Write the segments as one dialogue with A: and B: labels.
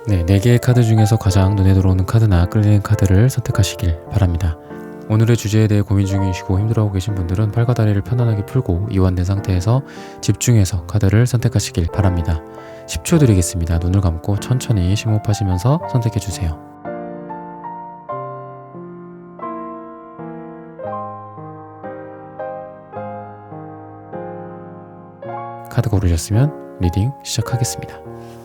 A: 네, 4개의 카드 중에서 가장 눈에 들어오는 카드나 끌리는 카드를 선택하시길 바랍니다. 오늘의 주제에 대해 고민 중이시고 힘들어하고 계신 분들은 팔과 다리를 편안하게 풀고 이완된 상태에서 집중해서 카드를 선택하시길 바랍니다. 10초 드리겠습니다. 눈을 감고 천천히 심호흡하시면서 선택해주세요. 카드 고르셨으면 리딩 시작하겠습니다.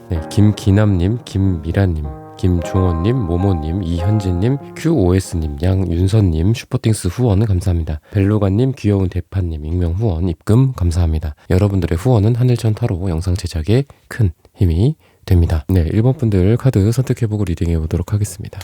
B: 네, 김기남님, 김미라님, 김종원님, 모모님, 이현진님, QOS님, 양윤선님, 슈퍼띵스 후원 감사합니다. 벨로가님, 귀여운 대파님, 익명 후원 입금 감사합니다. 여러분들의 후원은 하늘천 타로 영상 제작에 큰 힘이 됩니다. 네, 1번 분들 카드 선택해보고 리딩해보도록 하겠습니다.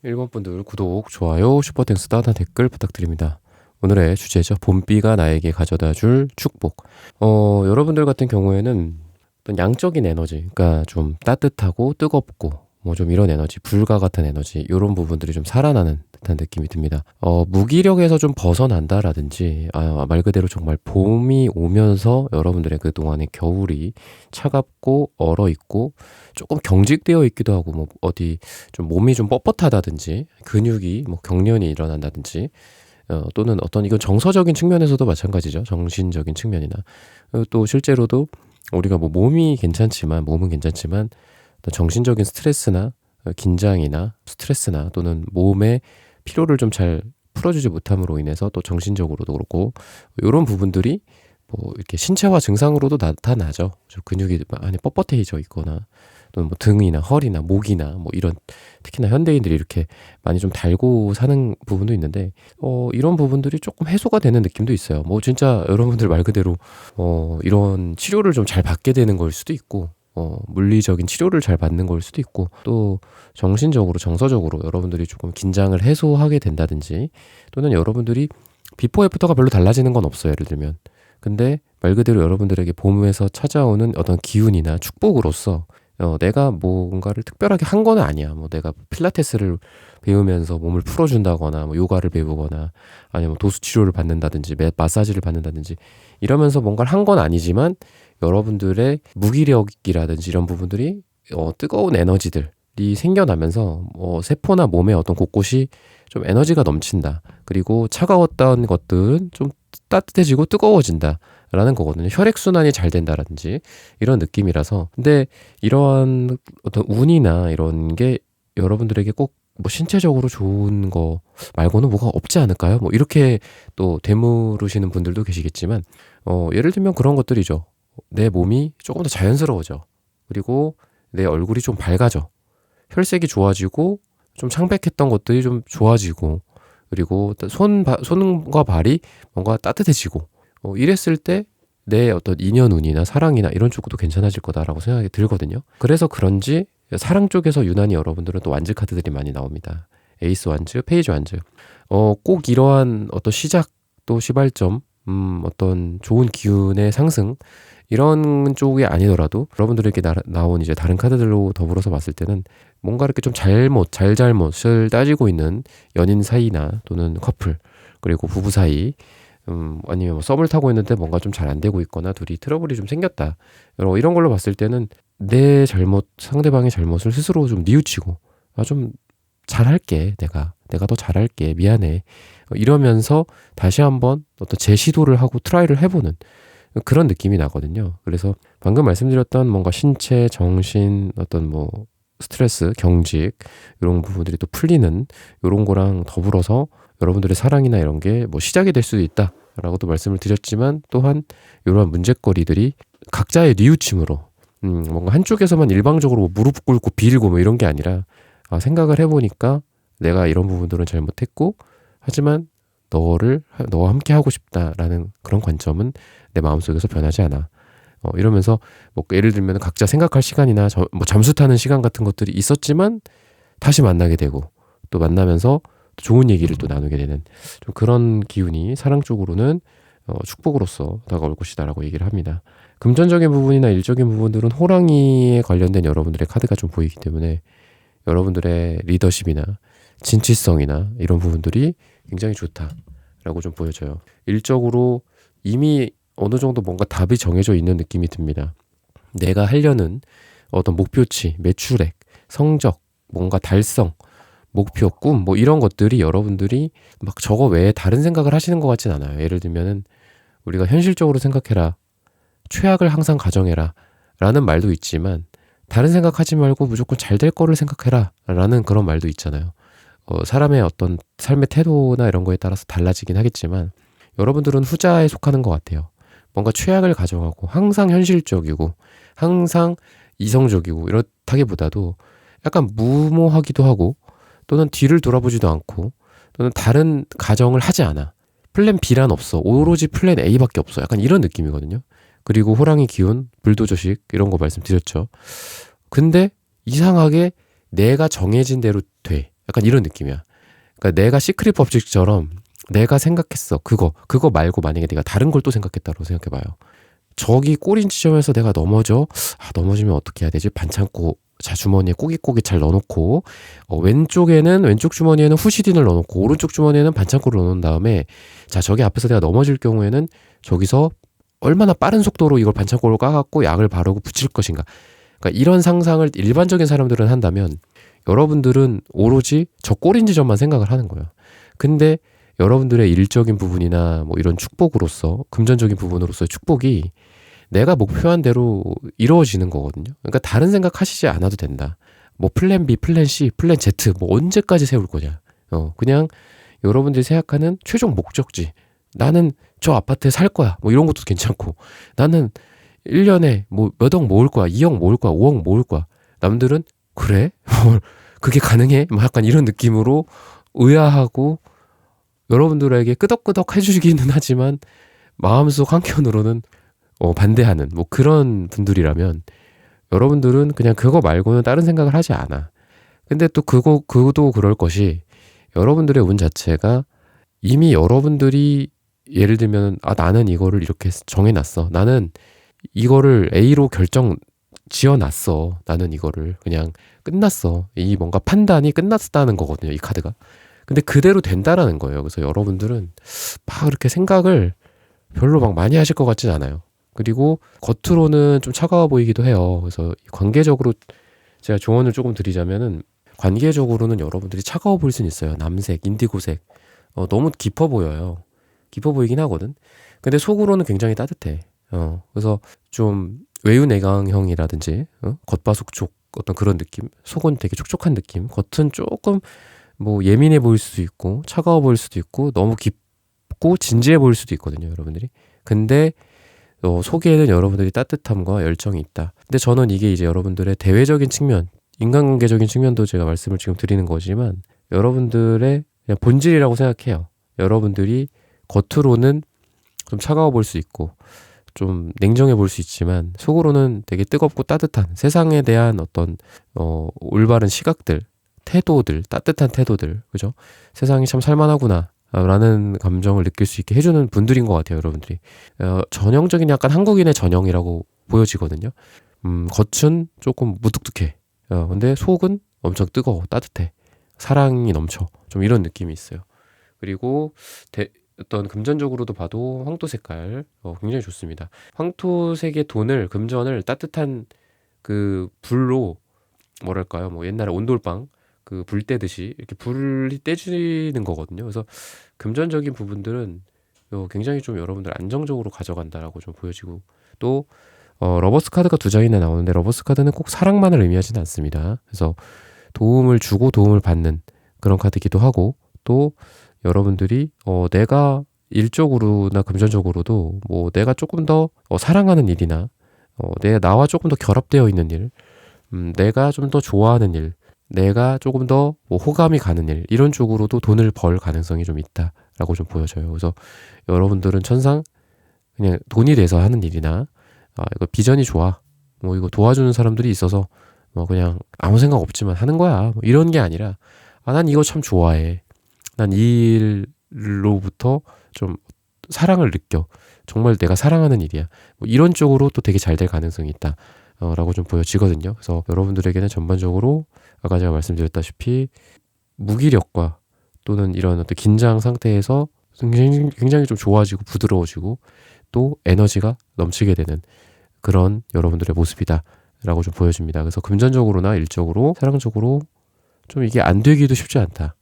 B: 일본 분들 구독, 좋아요, 슈퍼땡스 따뜻한 댓글 부탁드립니다. 오늘의 주제죠. 봄비가 나에게 가져다줄 축복. 여러분들 같은 경우에는 어떤 양적인 에너지, 그러니까 좀 따뜻하고 뜨겁고 뭐 좀 이런 에너지, 불과 같은 에너지, 이런 부분들이 좀 살아나는 듯한 느낌이 듭니다. 무기력에서 좀 벗어난다라든지, 말 그대로 정말 봄이 오면서 여러분들의 그동안의 겨울이 차갑고 얼어있고 조금 경직되어 있기도 하고, 뭐 어디 좀 몸이 좀 뻣뻣하다든지, 근육이 뭐 경련이 일어난다든지, 또는 어떤 이건 정서적인 측면에서도 마찬가지죠. 정신적인 측면이나. 또 실제로도 우리가 뭐 몸은 괜찮지만 어떤 정신적인 스트레스나 긴장이나 스트레스나 또는 몸의 피로를 좀 잘 풀어주지 못함으로 인해서 또 정신적으로도 그렇고 이런 부분들이 뭐 이렇게 신체화 증상으로도 나타나죠. 근육이 많이 뻣뻣해져 있거나 또는 뭐 등이나 허리나 목이나 뭐 이런, 특히나 현대인들이 이렇게 많이 좀 달고 사는 부분도 있는데 이런 부분들이 조금 해소가 되는 느낌도 있어요. 뭐 진짜 여러분들 말 그대로 이런 치료를 좀 잘 받게 되는 걸 수도 있고, 물리적인 치료를 잘 받는 걸 수도 있고, 또 정신적으로 정서적으로 여러분들이 조금 긴장을 해소하게 된다든지, 또는 여러분들이 비포 애프터가 별로 달라지는 건 없어요. 예를 들면, 근데 말 그대로 여러분들에게 봄에서 찾아오는 어떤 기운이나 축복으로서 내가 뭔가를 특별하게 한 건 아니야. 뭐 내가 필라테스를 배우면서 몸을 풀어준다거나, 뭐 요가를 배우거나, 아니면 도수 치료를 받는다든지, 마사지를 받는다든지, 이러면서 뭔가를 한 건 아니지만 여러분들의 무기력이라든지 이런 부분들이 뜨거운 에너지들이 생겨나면서 세포나 몸의 어떤 곳곳이 좀 에너지가 넘친다. 그리고 차가웠던 것들은 좀 따뜻해지고 뜨거워진다 라는 거거든요. 혈액순환이 잘 된다라든지 이런 느낌이라서. 근데 이러한 어떤 운이나 이런 게 여러분들에게 꼭 뭐 신체적으로 좋은 거 말고는 뭐가 없지 않을까요? 뭐 이렇게 또 되물으시는 분들도 계시겠지만, 예를 들면 그런 것들이죠. 내 몸이 조금 더 자연스러워져. 그리고 내 얼굴이 좀 밝아져. 혈색이 좋아지고 좀 창백했던 것들이 좀 좋아지고, 그리고 손과 발이 뭔가 따뜻해지고, 이랬을 때 내 어떤 인연운이나 사랑이나 이런 쪽도 괜찮아질 거다라고 생각이 들거든요. 그래서 그런지 사랑 쪽에서 유난히 여러분들은 또 완즈 카드들이 많이 나옵니다. 에이스 완즈, 페이지 완즈. 꼭 이러한 어떤 시작 또 시발점, 어떤 좋은 기운의 상승, 이런 쪽이 아니더라도 여러분들에게 나온 이제 다른 카드들로 더불어서 봤을 때는 뭔가 이렇게 좀 잘잘못을 따지고 있는 연인 사이나 또는 커플, 그리고 부부 사이, 아니면 뭐 썸을 타고 있는데 뭔가 좀 잘 안 되고 있거나 둘이 트러블이 좀 생겼다. 이런 걸로 봤을 때는 내 잘못, 상대방의 잘못을 스스로 좀 뉘우치고, 좀 잘할게, 내가 더 잘할게, 미안해, 이러면서 다시 한번 어떤 재시도를 하고 트라이를 해보는 그런 느낌이 나거든요. 그래서 방금 말씀드렸던 뭔가 신체, 정신, 어떤 뭐 스트레스, 경직, 이런 부분들이 또 풀리는 이런 거랑 더불어서 여러분들의 사랑이나 이런 게 뭐 시작이 될 수도 있다라고도 말씀을 드렸지만, 또한 이러한 문제거리들이 각자의 뉘우침으로 뭔가 한쪽에서만 일방적으로 무릎 꿇고 빌고 뭐 이런 게 아니라, 생각을 해보니까 내가 이런 부분들은 잘못했고, 하지만 너와 함께 하고 싶다라는 그런 관점은 내 마음속에서 변하지 않아. 이러면서 뭐 예를 들면 각자 생각할 시간이나 뭐 잠수 타는 시간 같은 것들이 있었지만 다시 만나게 되고, 또 만나면서 좋은 얘기를 또 나누게 되는 좀 그런 기운이 사랑 쪽으로는 축복으로서 다가올 것이다라고 얘기를 합니다. 금전적인 부분이나 일적인 부분들은 호랑이에 관련된 여러분들의 카드가 좀 보이기 때문에 여러분들의 리더십이나 진취성이나 이런 부분들이 굉장히 좋다라고 좀 보여져요. 일적으로 이미 어느 정도 뭔가 답이 정해져 있는 느낌이 듭니다. 내가 하려는 어떤 목표치, 매출액, 성적, 뭔가 달성, 목표, 꿈, 뭐 이런 것들이 여러분들이 막 저거 외에 다른 생각을 하시는 것 같진 않아요. 예를 들면은 우리가 현실적으로 생각해라. 최악을 항상 가정해라. 라는 말도 있지만 다른 생각하지 말고 무조건 잘 될 거를 생각해라. 라는 그런 말도 있잖아요. 사람의 어떤 삶의 태도나 이런 거에 따라서 달라지긴 하겠지만 여러분들은 후자에 속하는 것 같아요. 뭔가 최악을 가정하고 항상 현실적이고 항상 이성적이고 이렇다기보다도 약간 무모하기도 하고 또는 뒤를 돌아보지도 않고 또는 다른 가정을 하지 않아. 플랜 B란 없어. 오로지 플랜 A밖에 없어. 약간 이런 느낌이거든요. 그리고 호랑이 기운, 불도저식 이런 거 말씀드렸죠. 근데 이상하게 내가 정해진 대로 돼. 약간 이런 느낌이야. 그러니까 내가 시크릿 법칙처럼 내가 생각했어. 그거 말고 만약에 내가 다른 걸 또 생각했다고 생각해봐요. 저기 꼬린 지점에서 내가 넘어져. 넘어지면 어떻게 해야 되지? 반창고 주머니에 꼬깃꼬깃 잘 넣어놓고 왼쪽 주머니에는 후시딘을 넣어놓고 오른쪽 주머니에는 반창고를 넣어놓은 다음에 저기 앞에서 내가 넘어질 경우에는 저기서 얼마나 빠른 속도로 이걸 반창고로 까갖고 약을 바르고 붙일 것인가. 그러니까 이런 상상을 일반적인 사람들은 한다면 여러분들은 오로지 저 꼬린 지점만 생각을 하는 거예요. 근데 여러분들의 일적인 부분이나 뭐 이런 축복으로서 금전적인 부분으로서의 축복이 내가 목표한 대로 이루어지는 거거든요. 그러니까 다른 생각 하시지 않아도 된다. 뭐 플랜 B, 플랜 C, 플랜 Z 뭐 언제까지 세울 거냐. 그냥 여러분들이 생각하는 최종 목적지. 나는 저 아파트에 살 거야. 뭐 이런 것도 괜찮고. 나는 1년에 뭐 몇 억 모을 거야. 2억 모을 거야. 5억 모을 거야. 남들은 그래? 그게 가능해? 뭐 약간 이런 느낌으로 의아하고 여러분들에게 끄덕끄덕 해주기는 하지만 마음속 한켠으로는 반대하는 뭐 그런 분들이라면 여러분들은 그냥 그거 말고는 다른 생각을 하지 않아. 근데 또 그도 그럴 것이 여러분들의 운 자체가 이미 여러분들이 예를 들면 나는 이거를 이렇게 정해놨어. 나는 이거를 A로 결정 지어놨어. 나는 이거를 그냥 끝났어. 이 뭔가 판단이 끝났다는 거거든요. 이 카드가. 근데 그대로 된다라는 거예요. 그래서 여러분들은 막 그렇게 생각을 별로 막 많이 하실 것 같진 않아요. 그리고 겉으로는 좀 차가워 보이기도 해요. 그래서 관계적으로 제가 조언을 조금 드리자면은 관계적으로는 여러분들이 차가워 보일 수는 있어요. 남색, 인디고색. 너무 깊어 보여요. 깊어 보이긴 하거든. 근데 속으로는 굉장히 따뜻해. 그래서 좀 외유내강형이라든지 겉바속촉 어떤 그런 느낌. 속은 되게 촉촉한 느낌. 겉은 조금 뭐 예민해 보일 수도 있고 차가워 보일 수도 있고 너무 깊고 진지해 보일 수도 있거든요. 여러분들이. 근데 속에는 여러분들이 따뜻함과 열정이 있다. 근데 저는 이게 이제 여러분들의 대외적인 측면, 인간관계적인 측면도 제가 말씀을 지금 드리는 거지만 여러분들의 그냥 본질이라고 생각해요. 여러분들이 겉으로는 좀 차가워 보일 수 있고 좀 냉정해 보일 수 있지만 속으로는 되게 뜨겁고 따뜻한 세상에 대한 어떤 올바른 시각들, 태도들, 따뜻한 태도들, 그죠? 세상이 참 살만하구나 라는 감정을 느낄 수 있게 해주는 분들인 것 같아요. 여러분들이 전형적인 약간 한국인의 전형이라고 보여지거든요. 겉은 조금 무뚝뚝해. 근데 속은 엄청 뜨거워, 따뜻해, 사랑이 넘쳐, 좀 이런 느낌이 있어요. 그리고 어떤 금전적으로도 봐도 황토 색깔 굉장히 좋습니다. 황토색의 금전을 따뜻한 그 불로 뭐랄까요, 뭐 옛날에 온돌방 그 불 떼듯이 이렇게 불이 떼지는 거거든요. 그래서 금전적인 부분들은 굉장히 좀 여러분들 안정적으로 가져간다라고 좀 보여지고 또 러버스 카드가 2장이나 나오는데 러버스 카드는 꼭 사랑만을 의미하지는 않습니다. 그래서 도움을 주고 도움을 받는 그런 카드이기도 하고 또 여러분들이 내가 일적으로나 금전적으로도 뭐 내가 조금 더 사랑하는 일이나 나와 조금 더 결합되어 있는 일, 내가 좀 더 좋아하는 일, 내가 조금 더 뭐 호감이 가는 일 이런 쪽으로도 돈을 벌 가능성이 좀 있다라고 좀 보여져요. 그래서 여러분들은 천상 그냥 돈이 돼서 하는 일이나 이거 비전이 좋아, 뭐 이거 도와주는 사람들이 있어서 뭐 그냥 아무 생각 없지만 하는 거야, 뭐 이런 게 아니라 난 이거 참 좋아해. 난 이 일로부터 좀 사랑을 느껴. 정말 내가 사랑하는 일이야. 뭐 이런 쪽으로 또 되게 잘 될 가능성이 있다. 라고 좀 보여지거든요. 그래서 여러분들에게는 전반적으로 아까 제가 말씀드렸다시피 무기력과 또는 이런 어떤 긴장 상태에서 굉장히 좀 좋아지고 부드러워지고 또 에너지가 넘치게 되는 그런 여러분들의 모습이다 라고 좀 보여집니다. 그래서 금전적으로나 일적으로 사랑적으로 좀 이게 안 되기도 쉽지 않다.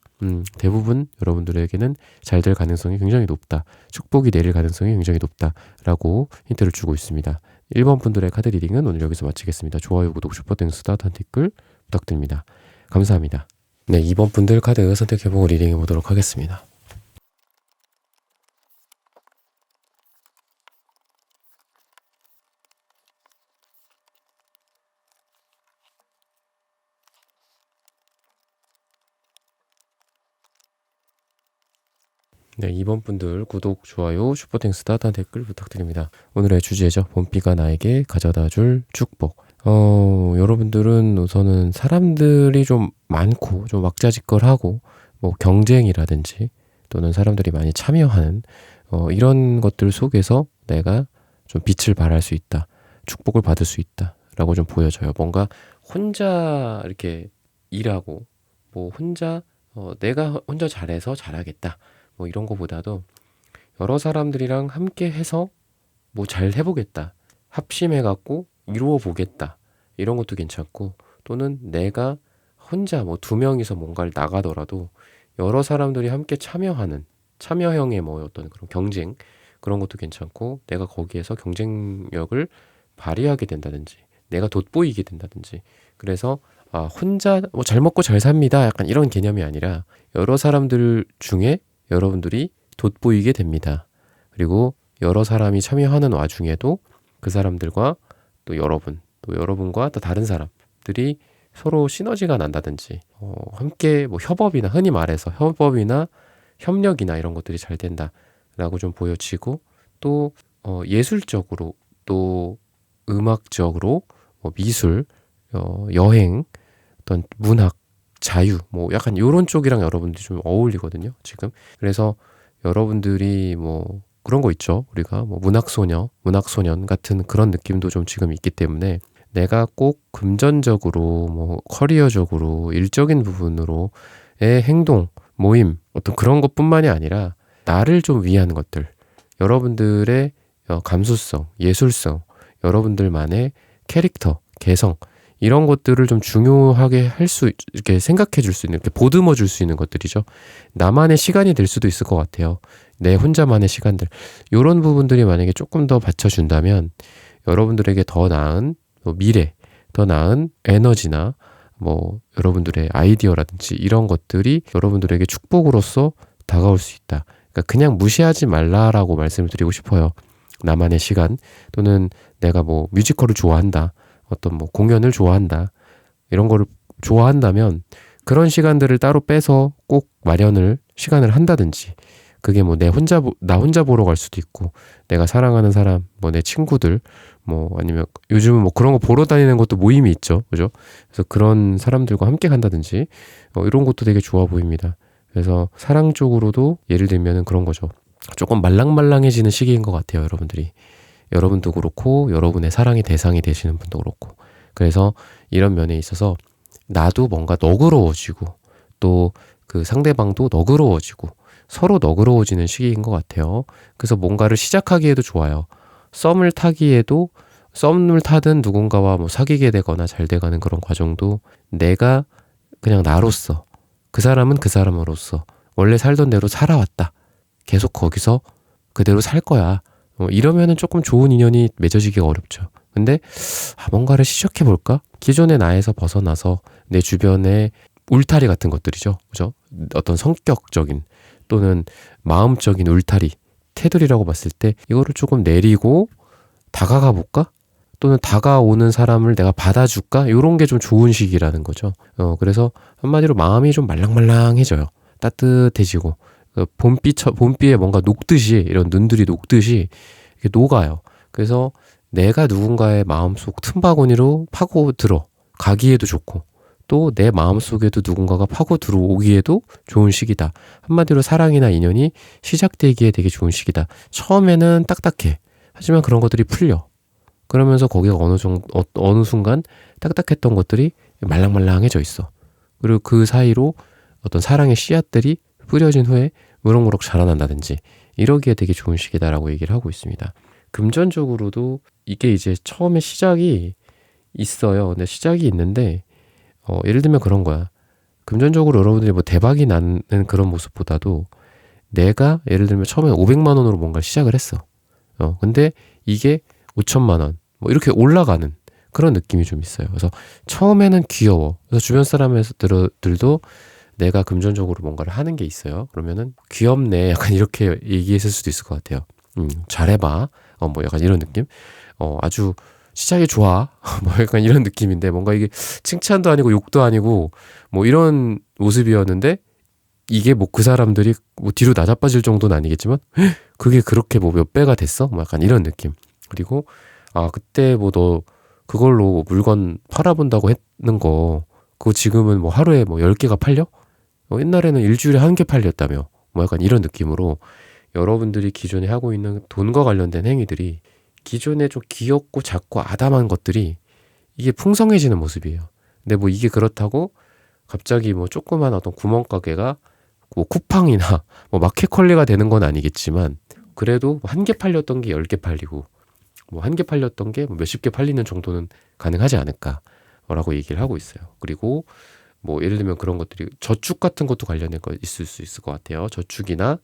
B: 대부분 여러분들에게는 잘 될 가능성이 굉장히 높다. 축복이 내릴 가능성이 굉장히 높다라고 힌트를 주고 있습니다. 1번 분들의 카드 리딩은 오늘 여기서 마치겠습니다. 좋아요, 구독, 슈퍼땡스, 따뜻한 댓글 부탁드립니다. 감사합니다. 네, 2번 분들 카드 선택해보고 리딩해 보도록 하겠습니다. 네, 2번 분들 구독, 좋아요, 슈퍼땡스, 따뜻한 댓글 부탁드립니다. 오늘의 주제죠. 봄비가 나에게 가져다줄 축복. 여러분들은 우선은 사람들이 좀 많고 좀 왁자지껄하고 뭐 경쟁이라든지 또는 사람들이 많이 참여하는 이런 것들 속에서 내가 좀 빛을 발할 수 있다. 축복을 받을 수 있다. 라고 좀 보여져요. 뭔가 혼자 이렇게 일하고 뭐 혼자 내가 혼자 잘해서 잘하겠다. 뭐 이런 거보다도 여러 사람들이랑 함께 해서 뭐 잘 해보겠다. 합심해갖고 이루어 보겠다. 이런 것도 괜찮고 또는 내가 혼자 뭐 2명이서 뭔가를 나가더라도 여러 사람들이 함께 참여하는 참여형의 뭐 어떤 그런 경쟁 그런 것도 괜찮고 내가 거기에서 경쟁력을 발휘하게 된다든지 내가 돋보이게 된다든지 그래서 혼자 뭐 잘 먹고 잘 삽니다. 약간 이런 개념이 아니라 여러 사람들 중에 여러분들이 돋보이게 됩니다. 그리고 여러 사람이 참여하는 와중에도 그 사람들과 또 여러분과 또 다른 사람들이 서로 시너지가 난다든지 함께 뭐 협업이나 흔히 말해서 협업이나 협력이나 이런 것들이 잘 된다라고 좀 보여지고 또 예술적으로 또 음악적으로 뭐 미술, 여행, 어떤 문학, 자유 뭐 약간 이런 쪽이랑 여러분들이 좀 어울리거든요 지금. 그래서 여러분들이 뭐 그런 거 있죠. 우리가 뭐 문학소년 같은 그런 느낌도 좀 지금 있기 때문에 내가 꼭 금전적으로 뭐 커리어적으로 일적인 부분으로의 행동, 모임 어떤 그런 것뿐만이 아니라 나를 좀 위한 것들 여러분들의 감수성, 예술성 여러분들만의 캐릭터, 개성 이런 것들을 좀 중요하게 이렇게 생각해 줄 수 있는, 이렇게 보듬어 줄 수 있는 것들이죠. 나만의 시간이 될 수도 있을 것 같아요. 내 혼자만의 시간들. 이런 부분들이 만약에 조금 더 받쳐준다면 여러분들에게 더 나은 미래, 더 나은 에너지나 뭐 여러분들의 아이디어라든지 이런 것들이 여러분들에게 축복으로서 다가올 수 있다. 그러니까 그냥 무시하지 말라라고 말씀을 드리고 싶어요. 나만의 시간 또는 내가 뭐 뮤지컬을 좋아한다. 어떤 뭐 공연을 좋아한다. 이런 거를 좋아한다면 그런 시간들을 따로 빼서 꼭 시간을 한다든지 그게 뭐 나 혼자 보러 갈 수도 있고 내가 사랑하는 사람, 뭐 내 친구들 뭐 아니면 요즘은 뭐 그런 거 보러 다니는 것도 모임이 있죠. 그죠? 그래서 그런 사람들과 함께 간다든지 이런 것도 되게 좋아 보입니다. 그래서 사랑 쪽으로도 예를 들면은 그런 거죠. 조금 말랑말랑해지는 시기인 것 같아요, 여러분들이. 여러분도 그렇고 여러분의 사랑의 대상이 되시는 분도 그렇고 그래서 이런 면에 있어서 나도 뭔가 너그러워지고 또 그 상대방도 너그러워지고 서로 너그러워지는 시기인 것 같아요. 그래서 뭔가를 시작하기에도 좋아요. 썸을 타든 누군가와 뭐 사귀게 되거나 잘 돼가는 그런 과정도 내가 그냥 나로서 그 사람은 그 사람으로서 원래 살던 대로 살아왔다. 계속 거기서 그대로 살 거야. 이러면은 조금 좋은 인연이 맺어지기가 어렵죠. 근데 뭔가를 시작해볼까? 기존의 나에서 벗어나서 내 주변에 울타리 같은 것들이죠. 그죠? 어떤 성격적인 또는 마음적인 울타리, 테두리라고 봤을 때 이거를 조금 내리고 다가가 볼까? 또는 다가오는 사람을 내가 받아줄까? 이런 게 좀 좋은 시기라는 거죠. 그래서 한마디로 마음이 좀 말랑말랑해져요. 따뜻해지고 봄비에 뭔가 녹듯이 이런 눈들이 녹듯이 이렇게 녹아요. 그래서 내가 누군가의 마음속 틈바구니로 파고 들어 가기에도 좋고 또 내 마음속에도 누군가가 파고 들어오기에도 좋은 시기다. 한마디로 사랑이나 인연이 시작되기에 되게 좋은 시기다. 처음에는 딱딱해. 하지만 그런 것들이 풀려. 그러면서 거기가 어느 순간 딱딱했던 것들이 말랑말랑해져 있어. 그리고 그 사이로 어떤 사랑의 씨앗들이 뿌려진 후에 무럭무럭 자라난다든지 이러기에 되게 좋은 시기다라고 얘기를 하고 있습니다. 금전적으로도 이게 이제 처음에 시작이 있어요. 근데 시작이 있는데 예를 들면 그런 거야. 금전적으로 여러분들이 뭐 대박이 나는 그런 모습보다도 내가 예를 들면 처음에 500만 원으로 뭔가를 시작을 했어. 근데 이게 5천만 원 뭐 이렇게 올라가는 그런 느낌이 좀 있어요. 그래서 처음에는 귀여워. 그래서 주변 사람들도 내가 금전적으로 뭔가를 하는 게 있어요. 그러면은 귀엽네. 약간 이렇게 얘기했을 수도 있을 것 같아요. 잘해봐. 뭐 약간 이런 느낌. 아주 시작이 좋아. 뭐 약간 이런 느낌인데 뭔가 이게 칭찬도 아니고 욕도 아니고 뭐 이런 모습이었는데 이게 뭐 그 사람들이 뭐 뒤로 나자빠질 정도는 아니겠지만 그게 그렇게 뭐 몇 배가 됐어? 뭐 약간 이런 느낌. 그리고 그때 뭐 너 그걸로 물건 팔아본다고 했는 거 그거 지금은 뭐 하루에 뭐 10개가 팔려? 옛날에는 일주일에 1개 팔렸다며. 뭐 약간 이런 느낌으로 여러분들이 기존에 하고 있는 돈과 관련된 행위들이 기존에 좀 귀엽고 작고 아담한 것들이 이게 풍성해지는 모습이에요. 근데 뭐 이게 그렇다고 갑자기 뭐 조그만 어떤 구멍가게가 뭐 쿠팡이나 뭐 마켓컬리가 되는 건 아니겠지만 그래도 1개 팔렸던 게 10개 팔리고 뭐 1개 팔렸던 게 뭐 몇십 개 팔리는 정도는 가능하지 않을까라고 얘기를 하고 있어요. 그리고 뭐 예를 들면 그런 것들이 저축 같은 것도 관련된 거 있을 수 있을 것 같아요. 저축이나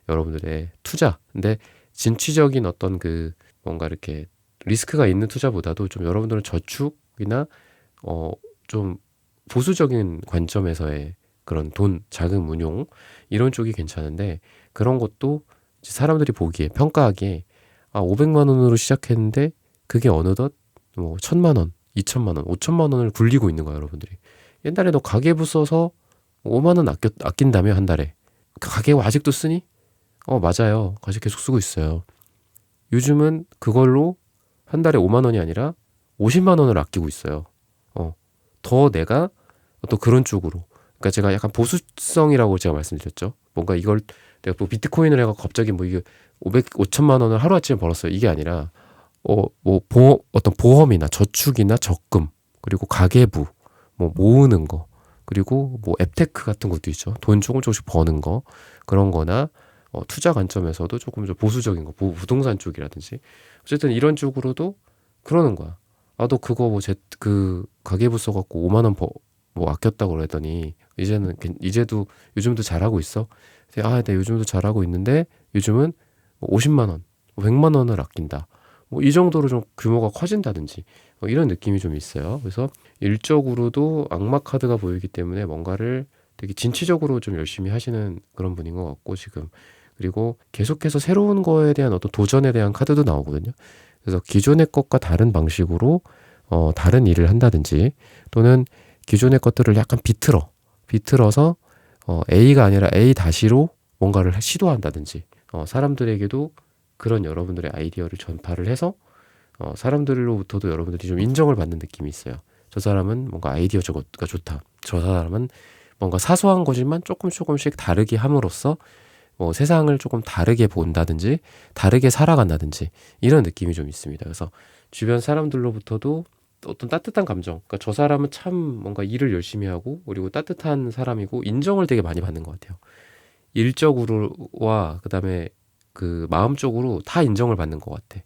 B: 여러분들의 투자. 근데 진취적인 어떤 그 뭔가 이렇게 리스크가 있는 투자보다도 좀 여러분들은 저축이나 좀 보수적인 관점에서의 그런 돈, 자금 운용 이런 쪽이 괜찮은데 그런 것도 사람들이 보기에 평가하기에 500만 원으로 시작했는데 그게 어느덧 뭐 1,000만 원, 2천만 원, 5천만 원을 굴리고 있는 거야 여러분들이. 옛날에 너 가계부 써서 5만 원 아낀다며 한 달에. 가계부 아직도 쓰니? 맞아요. 아직 계속 쓰고 있어요. 요즘은 그걸로 한 달에 5만 원이 아니라 50만 원을 아끼고 있어요. 더 내가 또 그런 쪽으로. 그러니까 제가 약간 보수성이라고 제가 말씀드렸죠. 뭔가 이걸 내가 뭐 비트코인을 해갖고 갑자기 뭐 이게 5천만 원을 하루아침에 벌었어요. 이게 아니라 어떤 보험이나 저축이나 적금 그리고 가계부 뭐 모으는 거 그리고 뭐 앱테크 같은 것도 있죠. 돈 조금씩 버는 거 그런 거나 투자 관점에서도 조금 좀 보수적인 거 부동산 쪽이라든지 어쨌든 이런 쪽으로도 그러는 거야. 너 그거 뭐 그 가계부 써갖고 5만 원 뭐 아꼈다고 그랬더니 이제도 요즘도 잘하고 있어. 네 요즘도 잘하고 있는데 요즘은 50만 원, 100만 원을 아낀다. 뭐 이 정도로 좀 규모가 커진다든지 이런 느낌이 좀 있어요. 그래서 일적으로도 악마 카드가 보이기 때문에 뭔가를 되게 진취적으로 좀 열심히 하시는 그런 분인 것 같고 지금 그리고 계속해서 새로운 거에 대한 어떤 도전에 대한 카드도 나오거든요. 그래서 기존의 것과 다른 방식으로 다른 일을 한다든지 또는 기존의 것들을 약간 비틀어서 A가 아니라 A-로 뭔가를 시도한다든지 사람들에게도 그런 여러분들의 아이디어를 전파를 해서 사람들로부터도 여러분들이 좀 인정을 받는 느낌이 있어요. 저 사람은 뭔가 아이디어가 좋다. 저 사람은 뭔가 사소한 거지만 조금씩 다르게 함으로써 세상을 조금 다르게 본다든지 다르게 살아간다든지 이런 느낌이 좀 있습니다. 그래서 주변 사람들로부터도 어떤 따뜻한 감정, 그러니까 저 사람은 참 뭔가 일을 열심히 하고 그리고 따뜻한 사람이고 인정을 되게 많이 받는 것 같아요. 일적으로와 그다음에 그 마음적으로 다 인정을 받는 것 같아.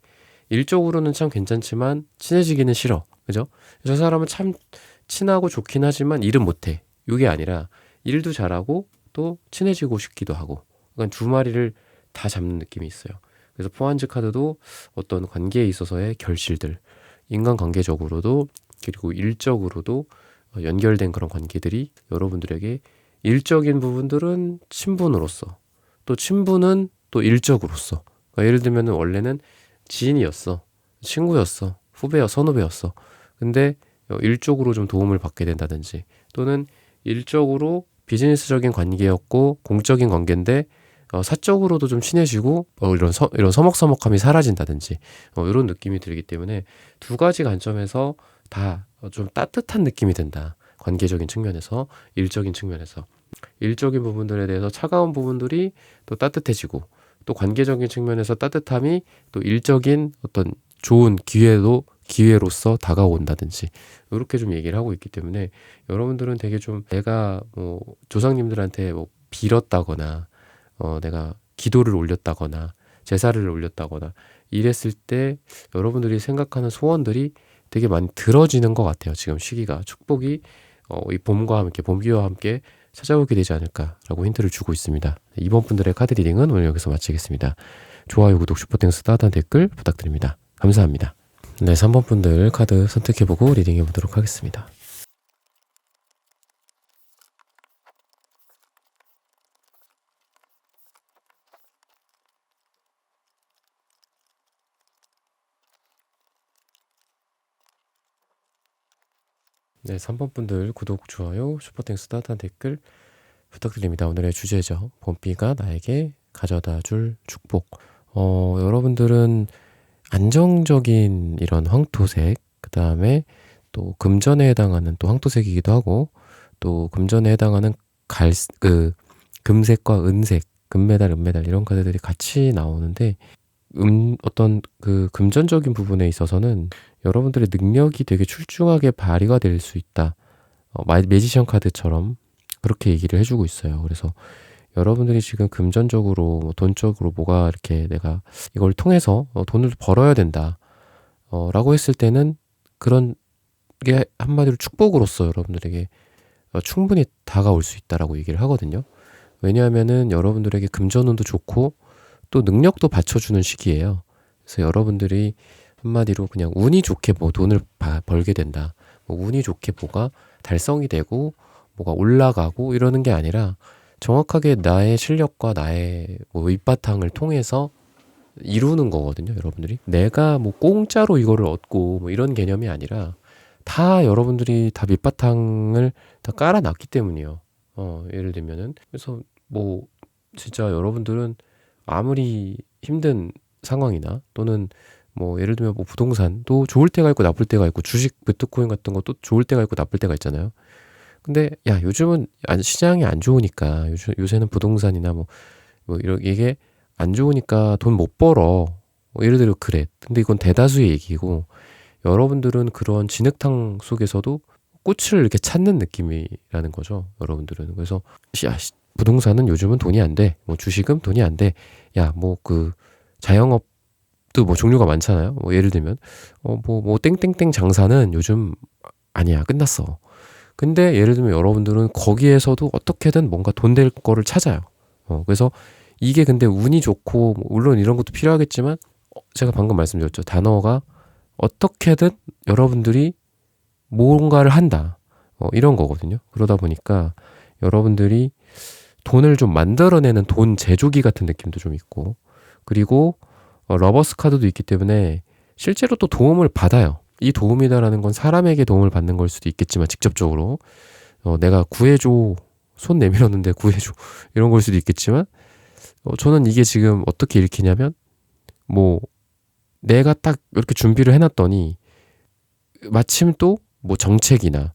B: 일적으로는 참 괜찮지만 친해지기는 싫어. 그죠? 저 사람은 참 친하고 좋긴 하지만 일은 못해. 이게 아니라 일도 잘하고 또 친해지고 싶기도 하고. 그러니까 두 마리를 다 잡는 느낌이 있어요. 그래서 포환즈 카드도 어떤 관계에 있어서의 결실들, 인간관계적으로도 그리고 일적으로도 연결된 그런 관계들이 여러분들에게 일적인 부분들은 친분으로서 또 친분은 또 일적으로서 그러니까 예를 들면 원래는 지인이었어. 친구였어. 선후배였어. 근데 일적으로 좀 도움을 받게 된다든지 또는 일적으로 비즈니스적인 관계였고 공적인 관계인데 사적으로도 좀 친해지고 이런 서먹서먹함이 사라진다든지 이런 느낌이 들기 때문에 두 가지 관점에서 다 좀 따뜻한 느낌이 든다. 관계적인 측면에서, 일적인 측면에서. 일적인 부분들에 대해서 차가운 부분들이 또 따뜻해지고, 또 관계적인 측면에서 따뜻함이 또 일적인 어떤 좋은 기회로서 다가온다든지, 이렇게 좀 얘기를 하고 있기 때문에 여러분들은 되게 좀 내가 뭐 조상님들한테 뭐 빌었다거나 내가 기도를 올렸다거나 제사를 올렸다거나 이랬을 때 여러분들이 생각하는 소원들이 되게 많이 들어지는 것 같아요. 지금 시기가 축복이 이 봄과 함께, 봄비와 함께 찾아오게 되지 않을까라고 힌트를 주고 있습니다. 이번 분들의 카드 리딩은 오늘 여기서 마치겠습니다. 좋아요, 구독, 슈퍼땡스, 따뜻한 댓글 부탁드립니다. 감사합니다. 네, 3번 분들 카드 선택해보고 리딩해보도록 하겠습니다. 네, 3번 분들 구독, 좋아요, 슈퍼땡스, 따뜻한 댓글 부탁드립니다. 오늘의 주제죠. 봄비가 나에게 가져다 줄 축복. 여러분들은 안정적인 이런 황토색, 그 다음에 또 금전에 해당하는 또 황토색이기도 하고, 또 금전에 해당하는 금색과 은색, 금메달, 은메달 이런 카드들이 같이 나오는데, 어떤 그 금전적인 부분에 있어서는 여러분들의 능력이 되게 출중하게 발휘가 될 수 있다. 매지션 카드처럼 그렇게 얘기를 해주고 있어요. 그래서 여러분들이 지금 금전적으로, 돈적으로 뭐가 이렇게 내가 이걸 통해서 돈을 벌어야 된다. 라고 했을 때는 그런 게 한마디로 축복으로서 여러분들에게 충분히 다가올 수 있다라고 얘기를 하거든요. 왜냐하면은 여러분들에게 금전운도 좋고 또 능력도 받쳐주는 시기예요. 그래서 여러분들이 한마디로 그냥 운이 좋게 뭐 돈을 벌게 된다. 뭐 운이 좋게 뭐가 달성이 되고 뭐가 올라가고 이러는 게 아니라 정확하게 나의 실력과 나의 뭐 밑바탕을 통해서 이루는 거거든요. 여러분들이 내가 뭐 공짜로 이거를 얻고 뭐 이런 개념이 아니라 다 여러분들이 다 밑바탕을 다 깔아놨기 때문이에요. 예를 들면은 그래서 뭐 진짜 여러분들은 아무리 힘든 상황이나 또는 뭐 예를 들면 뭐 부동산도 좋을 때가 있고 나쁠 때가 있고 주식 비트코인 같은 것도 좋을 때가 있고 나쁠 때가 있잖아요. 근데 야 요즘은 시장이 안 좋으니까 요새는 부동산이나 뭐 이게 안 좋으니까 돈 못 벌어. 뭐 예를 들어 그래. 근데 이건 대다수의 얘기고 여러분들은 그런 진흙탕 속에서도 꽃을 이렇게 찾는 느낌이라는 거죠. 여러분들은. 그래서 부동산은 요즘은 돈이 안 돼. 뭐 주식은 돈이 안 돼. 야, 뭐 그 자영업도 뭐 종류가 많잖아요. 뭐 예를 들면 뭐 땡땡땡 장사는 요즘 아니야. 끝났어. 근데 예를 들면 여러분들은 거기에서도 어떻게든 뭔가 돈 될 거를 찾아요. 그래서 이게 근데 운이 좋고 물론 이런 것도 필요하겠지만 제가 방금 말씀드렸죠. 단어가 어떻게든 여러분들이 뭔가를 한다. 이런 거거든요. 그러다 보니까 여러분들이 돈을 좀 만들어내는 돈 제조기 같은 느낌도 좀 있고 그리고 러버스 카드도 있기 때문에 실제로 또 도움을 받아요. 이 도움이다라는 건 사람에게 도움을 받는 걸 수도 있겠지만 직접적으로 내가 구해줘 손 내밀었는데 구해줘 이런 걸 수도 있겠지만 저는 이게 지금 어떻게 읽히냐면 뭐 내가 딱 이렇게 준비를 해놨더니 마침 또 뭐 정책이나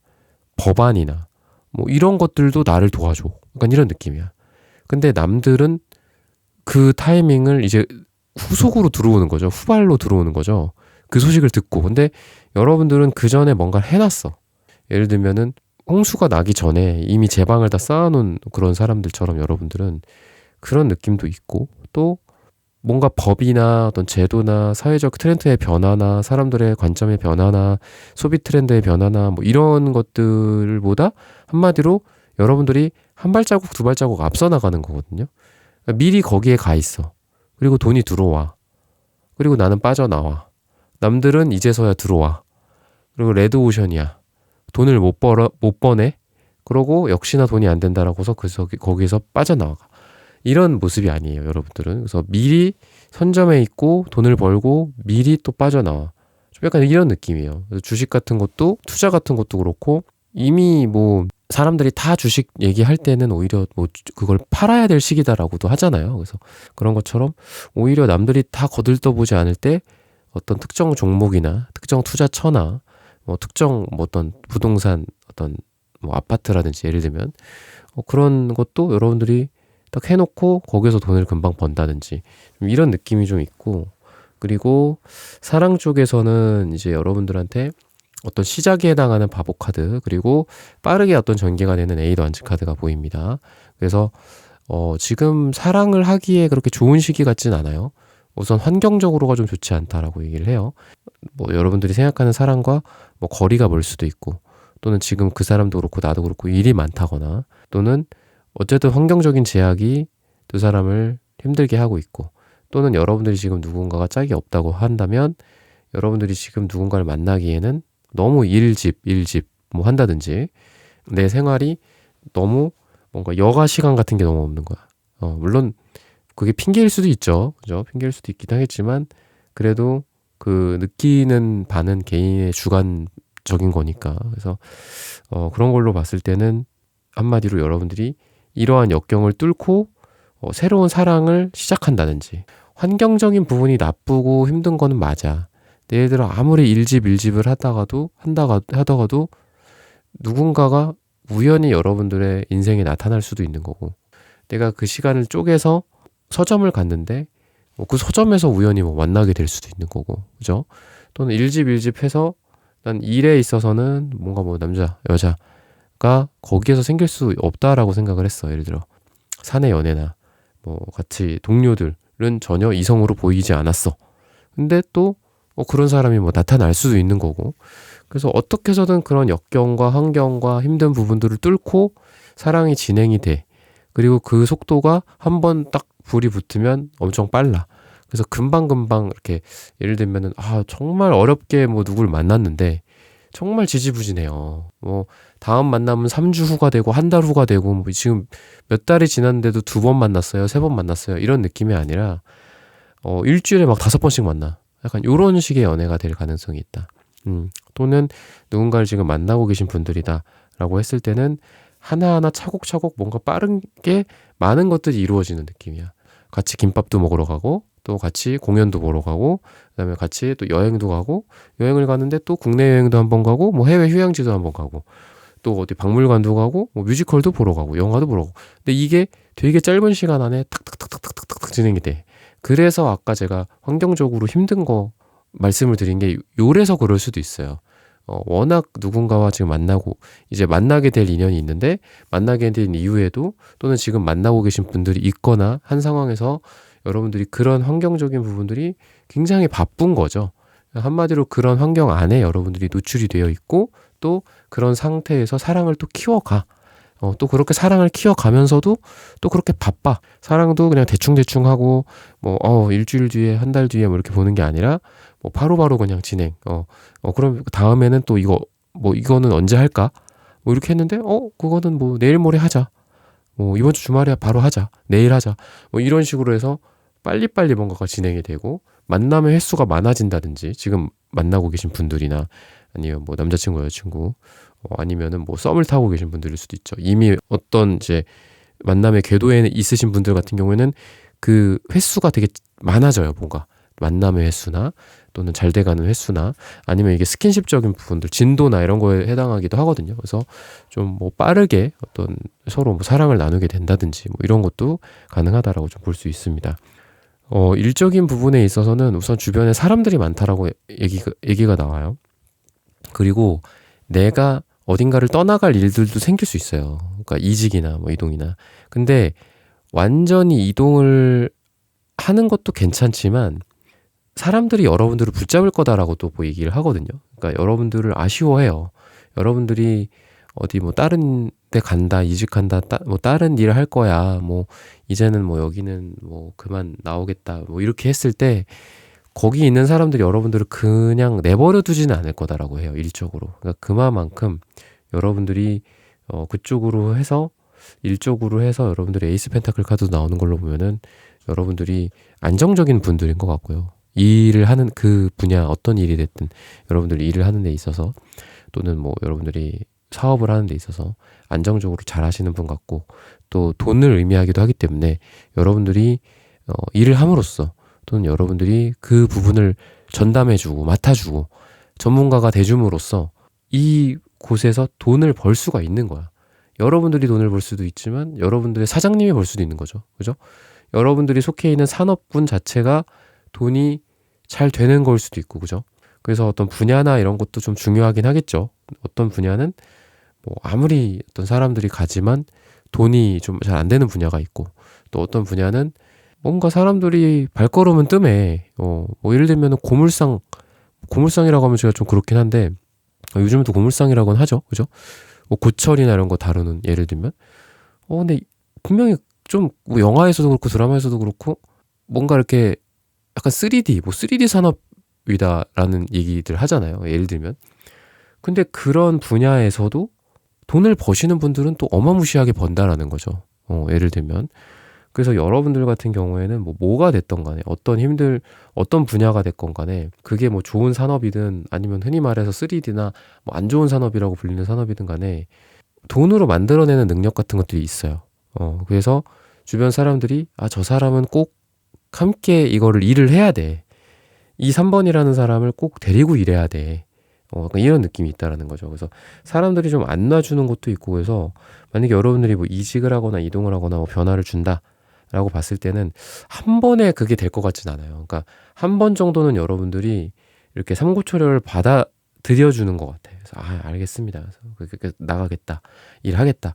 B: 법안이나 뭐 이런 것들도 나를 도와줘. 약간 이런 느낌이야. 근데 남들은 그 타이밍을 이제 후속으로 들어오는 거죠. 후발로 들어오는 거죠. 그 소식을 듣고. 근데 여러분들은 그 전에 뭔가를 해놨어. 예를 들면은 홍수가 나기 전에 이미 제방을 다 쌓아놓은 그런 사람들처럼 여러분들은 그런 느낌도 있고 또 뭔가 법이나 어떤 제도나 사회적 트렌드의 변화나 사람들의 관점의 변화나 소비 트렌드의 변화나 뭐 이런 것들보다 한마디로 여러분들이 한 발자국 두 발자국 앞서 나가는 거거든요. 그러니까 미리 거기에 가 있어. 그리고 돈이 들어와. 그리고 나는 빠져나와. 남들은 이제서야 들어와. 그리고 레드오션이야. 돈을 못 버네. 그러고 역시나 돈이 안 된다라고서 거기서 빠져나가. 이런 모습이 아니에요, 여러분들은. 그래서 미리 선점해 있고 돈을 벌고 미리 또 빠져나와. 좀 약간 이런 느낌이에요. 그래서 주식 같은 것도 투자 같은 것도 그렇고 이미 뭐 사람들이 다 주식 얘기할 때는 오히려 뭐 그걸 팔아야 될 시기다라고도 하잖아요. 그래서 그런 것처럼 오히려 남들이 다 거들떠보지 않을 때 어떤 특정 종목이나 특정 투자처나 뭐 특정 뭐 어떤 부동산 어떤 뭐 아파트라든지 예를 들면 그런 것도 여러분들이 딱 해놓고 거기서 돈을 금방 번다든지 좀 이런 느낌이 좀 있고, 그리고 사랑 쪽에서는 이제 여러분들한테 어떤 시작에 해당하는 바보 카드, 그리고 빠르게 어떤 전개가 되는 에이드 완즈 카드가 보입니다. 그래서 지금 사랑을 하기에 그렇게 좋은 시기 같진 않아요. 우선 환경적으로가 좀 좋지 않다라고 얘기를 해요. 뭐 여러분들이 생각하는 사랑과 뭐 거리가 멀 수도 있고, 또는 지금 그 사람도 그렇고 나도 그렇고 일이 많다거나, 또는 어쨌든 환경적인 제약이 두 사람을 힘들게 하고 있고, 또는 여러분들이 지금 누군가가 짝이 없다고 한다면 여러분들이 지금 누군가를 만나기에는 너무 일집 뭐 한다든지 내 생활이 너무 뭔가 여가 시간 같은 게 너무 없는 거야. 물론 그게 핑계일 수도 있죠. 그죠? 핑계일 수도 있긴 하겠지만 그래도 그 느끼는 바는 개인의 주관적인 거니까. 그래서 그런 걸로 봤을 때는 한마디로 여러분들이 이러한 역경을 뚫고 새로운 사랑을 시작한다든지, 환경적인 부분이 나쁘고 힘든 거는 맞아. 예를 들어 아무리 일집을 하다가도 누군가가 우연히 여러분들의 인생에 나타날 수도 있는 거고, 내가 그 시간을 쪼개서 서점을 갔는데 그 서점에서 우연히 뭐 만나게 될 수도 있는 거고, 그죠? 또는 일집해서 난 일에 있어서는 뭔가 뭐 남자, 여자가 거기에서 생길 수 없다라고 생각을 했어. 예를 들어 사내 연애나 뭐 같이 동료들은 전혀 이성으로 보이지 않았어. 근데 또 그런 사람이 뭐 나타날 수도 있는 거고, 그래서 어떻게 해서든 그런 역경과 환경과 힘든 부분들을 뚫고 사랑이 진행이 돼. 그리고 그 속도가 한번 딱 불이 붙으면 엄청 빨라. 그래서 금방금방 이렇게, 예를 들면은 정말 어렵게 뭐 누굴 만났는데 정말 지지부진해요. 뭐 다음 만남은 3주 후가 되고 한 달 후가 되고, 뭐 지금 몇 달이 지났는데도 2번 만났어요, 3번 만났어요, 이런 느낌이 아니라 일주일에 막 5번씩 만나. 약간 요런 식의 연애가 될 가능성이 있다. 또는 누군가를 지금 만나고 계신 분들이다 라고 했을 때는 하나하나 차곡차곡 뭔가 빠르게 많은 것들이 이루어지는 느낌이야. 같이 김밥도 먹으러 가고, 또 같이 공연도 보러 가고, 그다음에 같이 또 여행도 가고, 여행을 가는데 또 국내 여행도 한번 가고, 뭐 해외 휴양지도 한번 가고, 또 어디 박물관도 가고, 뭐 뮤지컬도 보러 가고, 영화도 보러 가고. 근데 이게 되게 짧은 시간 안에 탁탁탁탁탁탁 진행이 돼. 그래서 아까 제가 환경적으로 힘든 거 말씀을 드린 게 요래서 그럴 수도 있어요. 워낙 누군가와 지금 만나고 이제 만나게 될 인연이 있는데, 만나게 된 이후에도 또는 지금 만나고 계신 분들이 있거나 한 상황에서 여러분들이 그런 환경적인 부분들이 굉장히 바쁜 거죠. 한마디로 그런 환경 안에 여러분들이 노출이 되어 있고, 또 그런 상태에서 사랑을 또 키워가. 또 그렇게 사랑을 키워가면서도 또 그렇게 바빠. 사랑도 그냥 대충대충 하고, 뭐, 일주일 뒤에, 한 달 뒤에 뭐 이렇게 보는 게 아니라, 뭐, 바로바로 그냥 진행. 그럼 다음에는 또 이거는 언제 할까? 뭐 이렇게 했는데, 그거는 뭐 내일 모레 하자. 뭐 이번 주 주말에 바로 하자. 내일 하자. 뭐 이런 식으로 해서 빨리빨리 뭔가가 진행이 되고, 만남의 횟수가 많아진다든지, 지금 만나고 계신 분들이나, 아니면 뭐 남자친구, 여자친구, 아니면은 뭐 썸을 타고 계신 분들일 수도 있죠. 이미 어떤 이제 만남의 궤도에 있으신 분들 같은 경우에는 그 횟수가 되게 많아져요. 뭔가 만남의 횟수나, 또는 잘 돼가는 횟수나, 아니면 이게 스킨십적인 부분들, 진도나 이런 거에 해당하기도 하거든요. 그래서 좀 뭐 빠르게 어떤 서로 뭐 사랑을 나누게 된다든지 뭐 이런 것도 가능하다라고 좀 볼 수 있습니다. 일적인 부분에 있어서는 우선 주변에 사람들이 많다라고 얘기가 나와요. 그리고 내가 어딘가를 떠나갈 일들도 생길 수 있어요. 그러니까 이직이나 뭐 이동이나. 근데 완전히 이동을 하는 것도 괜찮지만 사람들이 여러분들을 붙잡을 거다라고 또 뭐 얘기를 하거든요. 그러니까 여러분들을 아쉬워해요. 여러분들이 어디 뭐 다른 데 간다, 이직한다, 뭐 다른 일을 할 거야, 뭐 이제는 뭐 여기는 뭐 그만 나오겠다, 뭐 이렇게 했을 때 거기 있는 사람들이 여러분들을 그냥 내버려 두지는 않을 거다라고 해요. 일적으로. 그러니까 그만큼 여러분들이 그쪽으로 해서, 일적으로 해서 여러분들이 에이스 펜타클 카드 나오는 걸로 보면은 여러분들이 안정적인 분들인 것 같고요. 일을 하는 그 분야, 어떤 일이 됐든 여러분들이 일을 하는 데 있어서, 또는 뭐 여러분들이 사업을 하는 데 있어서 안정적으로 잘 하시는 분 같고, 또 돈을 의미하기도 하기 때문에 여러분들이 일을 함으로써, 또는 여러분들이 그 부분을 전담해주고 맡아주고 전문가가 돼줌으로써 이 곳에서 돈을 벌 수가 있는 거야. 여러분들이 돈을 벌 수도 있지만 여러분들의 사장님이 벌 수도 있는 거죠. 그죠? 여러분들이 속해 있는 산업군 자체가 돈이 잘 되는 걸 수도 있고, 그죠? 그래서 어떤 분야나 이런 것도 좀 중요하긴 하겠죠. 어떤 분야는 뭐 아무리 어떤 사람들이 가지만 돈이 좀 잘 안 되는 분야가 있고, 또 어떤 분야는 뭔가 사람들이 발걸음은 뜸해. 뭐 예를 들면 고물상이라고 하면 제가 좀 그렇긴 한데, 요즘은 또 고물상이라고는 하죠. 그죠? 뭐 고철이나 이런 거 다루는, 예를 들면. 근데 분명히 좀 뭐 영화에서도 그렇고 드라마에서도 그렇고 뭔가 이렇게 약간 3D, 뭐 3D 산업이다라는 얘기들 하잖아요. 예를 들면. 근데 그런 분야에서도 돈을 버시는 분들은 또 어마무시하게 번다라는 거죠. 예를 들면. 그래서 여러분들 같은 경우에는 뭐가 됐던 간에 어떤 분야가 됐건 간에 그게 뭐 좋은 산업이든 아니면 흔히 말해서 3D나 뭐 안 좋은 산업이라고 불리는 산업이든 간에 돈으로 만들어내는 능력 같은 것들이 있어요. 그래서 주변 사람들이 저 사람은 꼭 함께 이거를 일을 해야 돼. 이 3번이라는 사람을 꼭 데리고 일해야 돼. 약간 이런 느낌이 있다라는 거죠. 그래서 사람들이 좀 안 놔주는 것도 있고, 그래서 만약에 여러분들이 뭐 이직을 하거나 이동을 하거나 뭐 변화를 준다라고 봤을 때는 한 번에 그게 될 것 같진 않아요. 그러니까 한 번 정도는 여러분들이 이렇게 삼고초려를 받아들여주는 것 같아요. 그래서 알겠습니다. 그래서 나가겠다, 일하겠다.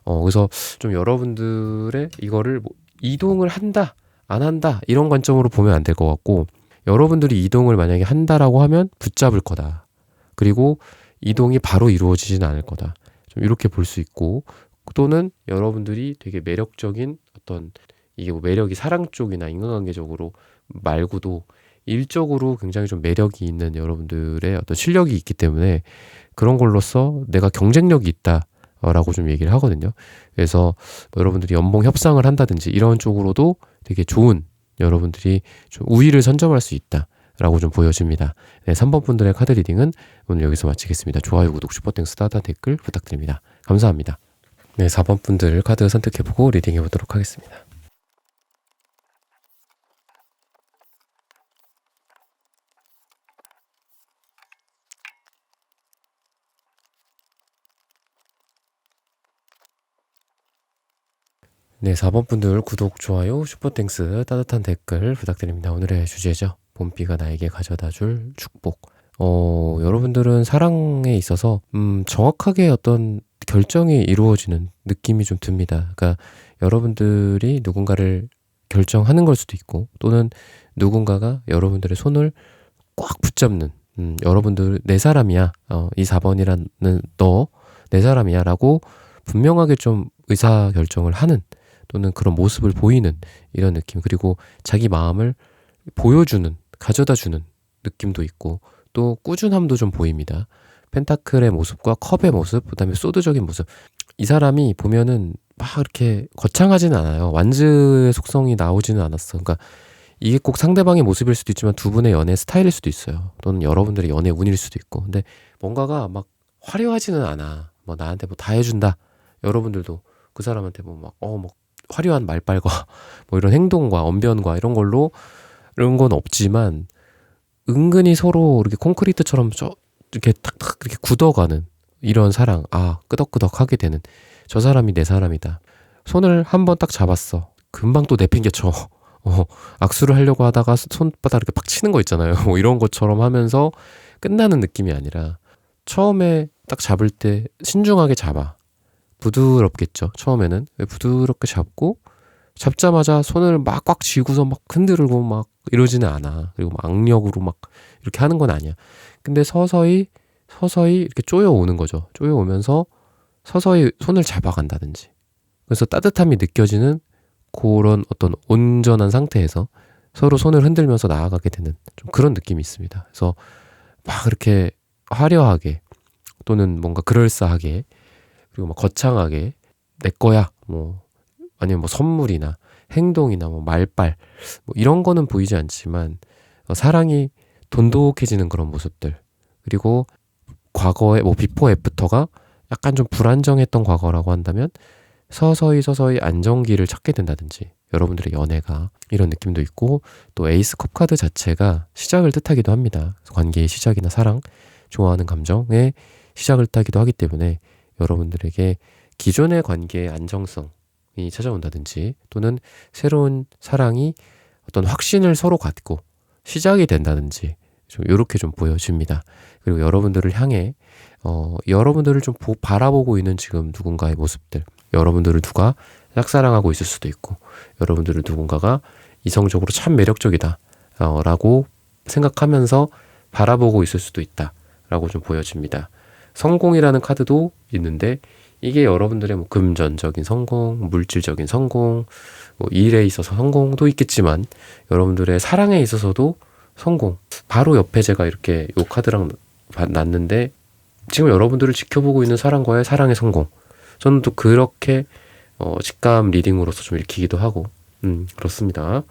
B: 그래서 좀 여러분들의 이거를 뭐 이동을 한다, 안 한다 이런 관점으로 보면 안 될 것 같고, 여러분들이 이동을 만약에 한다라고 하면 붙잡을 거다. 그리고 이동이 바로 이루어지지는 않을 거다. 좀 이렇게 볼 수 있고, 또는 여러분들이 되게 매력적인 어떤, 이게 뭐 매력이 사랑 쪽이나 인간관계적으로 말고도 일적으로 굉장히 좀 매력이 있는 여러분들의 어떤 실력이 있기 때문에 그런 걸로써 내가 경쟁력이 있다라고 좀 얘기를 하거든요. 그래서 뭐 여러분들이 연봉 협상을 한다든지 이런 쪽으로도 되게 좋은, 여러분들이 좀 우위를 선점할 수 있다라고 좀 보여집니다. 네, 3번 분들의 카드 리딩은 오늘 여기서 마치겠습니다. 좋아요, 구독, 슈퍼땡스, 따뜻한 댓글 부탁드립니다. 감사합니다. 네, 4번 분들 카드 선택해보고 리딩해보도록 하겠습니다. 네, 4번 분들 구독, 좋아요, 슈퍼땡스, 따뜻한 댓글 부탁드립니다. 오늘의 주제죠. 봄비가 나에게 가져다줄 축복. 여러분들은 사랑에 있어서 정확하게 어떤 결정이 이루어지는 느낌이 좀 듭니다. 그러니까 여러분들이 누군가를 결정하는 걸 수도 있고, 또는 누군가가 여러분들의 손을 꽉 붙잡는, 여러분들 내 사람이야, 이 4번이라는 너 내 사람이야 라고 분명하게 좀 의사결정을 하는, 또는 그런 모습을 보이는 이런 느낌, 그리고 자기 마음을 보여주는, 가져다주는 느낌도 있고, 또 꾸준함도 좀 보입니다. 펜타클의 모습과 컵의 모습, 그 다음에 소드적인 모습. 이 사람이 보면은 막 이렇게 거창하지는 않아요. 완즈의 속성이 나오지는 않았어. 그러니까 이게 꼭 상대방의 모습일 수도 있지만 두 분의 연애 스타일일 수도 있어요. 또는 여러분들의 연애 운일 수도 있고. 근데 뭔가가 막 화려하지는 않아. 뭐 나한테 뭐 다 해준다. 여러분들도 그 사람한테 뭐 화려한 말빨과 뭐 이런 행동과 언변과 이런 건 없지만, 은근히 서로 이렇게 콘크리트처럼 이렇게 탁탁 이렇게 굳어가는 이런 사랑. 끄덕끄덕 하게 되는, 저 사람이 내 사람이다. 손을 한번 딱 잡았어. 금방 또 내팽개쳐. 악수를 하려고 하다가 손바닥 이렇게 팍 치는 거 있잖아요. 뭐 이런 것처럼 하면서 끝나는 느낌이 아니라, 처음에 딱 잡을 때 신중하게 잡아. 부드럽겠죠. 처음에는 부드럽게 잡고, 잡자마자 손을 막 꽉 쥐고서 막 흔들고 막 이러지는 않아. 그리고 막 악력으로 막 이렇게 하는 건 아니야. 근데 서서히 이렇게 쪼여오는 거죠. 쪼여오면서 서서히 손을 잡아간다든지. 그래서 따뜻함이 느껴지는 그런 어떤 온전한 상태에서 서로 손을 흔들면서 나아가게 되는 좀 그런 느낌이 있습니다. 그래서 막 이렇게 화려하게, 또는 뭔가 그럴싸하게, 그리고 막 거창하게 내 거야, 뭐 아니면 뭐 선물이나 행동이나 뭐 말빨, 뭐 이런 거는 보이지 않지만 사랑이 돈독해지는 그런 모습들, 그리고 과거의 뭐 비포 애프터가 약간 좀 불안정했던 과거라고 한다면 서서히 안정기를 찾게 된다든지, 여러분들의 연애가 이런 느낌도 있고, 또 에이스 컵 카드 자체가 시작을 뜻하기도 합니다. 관계의 시작이나 사랑, 좋아하는 감정의 시작을 타기도 하기 때문에 여러분들에게 기존의 관계의 안정성이 찾아온다든지 또는 새로운 사랑이 어떤 확신을 서로 갖고 시작이 된다든지 좀 이렇게 좀 보여집니다. 그리고 여러분들을 향해 여러분들을 좀 바라보고 있는 지금 누군가의 모습들, 여러분들을 누가 짝사랑하고 있을 수도 있고 여러분들을 누군가가 이성적으로 참 매력적이다 라고 생각하면서 바라보고 있을 수도 있다 라고 좀 보여집니다. 성공이라는 카드도 있는데 이게 여러분들의 뭐 금전적인 성공, 물질적인 성공, 뭐 일에 있어서 성공도 있겠지만 여러분들의 사랑에 있어서도 성공. 바로 옆에 제가 이렇게 요 카드랑 놨는데 지금 여러분들을 지켜보고 있는 사람과의 사랑의 성공. 저는 또 그렇게 직감 리딩으로서 좀 읽히기도 하고 그렇습니다.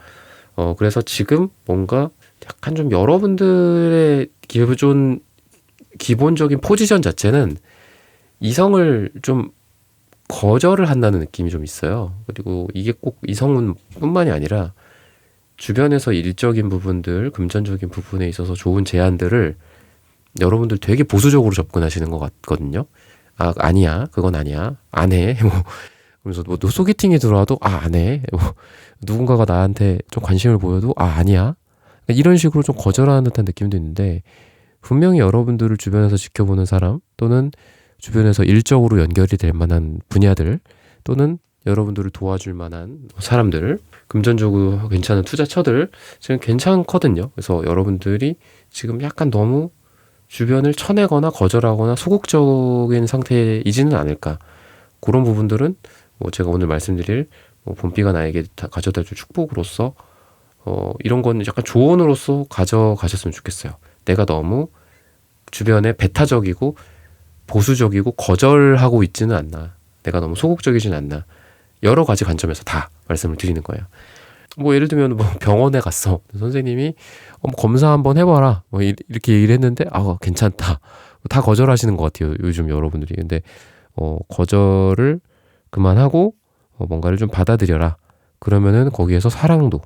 B: 그래서 지금 뭔가 약간 좀 여러분들의 기본적인 포지션 자체는 이성을 좀 거절을 한다는 느낌이 좀 있어요. 그리고 이게 꼭 이성뿐만이 아니라 주변에서 일적인 부분들, 금전적인 부분에 있어서 좋은 제안들을 여러분들 되게 보수적으로 접근하시는 것 같거든요. 아니야. 그건 아니야. 안 해. 뭐, 그래서 뭐 소개팅이 들어와도 안 해. 뭐, 누군가가 나한테 좀 관심을 보여도 아니야. 이런 식으로 좀 거절하는 듯한 느낌도 있는데 분명히 여러분들을 주변에서 지켜보는 사람 또는 주변에서 일적으로 연결이 될 만한 분야들 또는 여러분들을 도와줄 만한 사람들, 금전적으로 괜찮은 투자처들 지금 괜찮거든요. 그래서 여러분들이 지금 약간 너무 주변을 쳐내거나 거절하거나 소극적인 상태이지는 않을까. 그런 부분들은 뭐 제가 오늘 말씀드릴 봄비가 나에게 가져다줄 축복으로서 이런 건 약간 조언으로서 가져가셨으면 좋겠어요. 내가 너무 주변에 배타적이고 보수적이고 거절하고 있지는 않나. 내가 너무 소극적이진 않나. 여러 가지 관점에서 다 말씀을 드리는 거예요. 뭐 예를 들면 뭐 병원에 갔어. 선생님이 검사 한번 해봐라. 뭐 이렇게 얘기를 했는데 괜찮다. 다 거절하시는 것 같아요. 요즘 여러분들이. 근데 거절을 그만하고 뭔가를 좀 받아들여라. 그러면은 거기에서 사랑도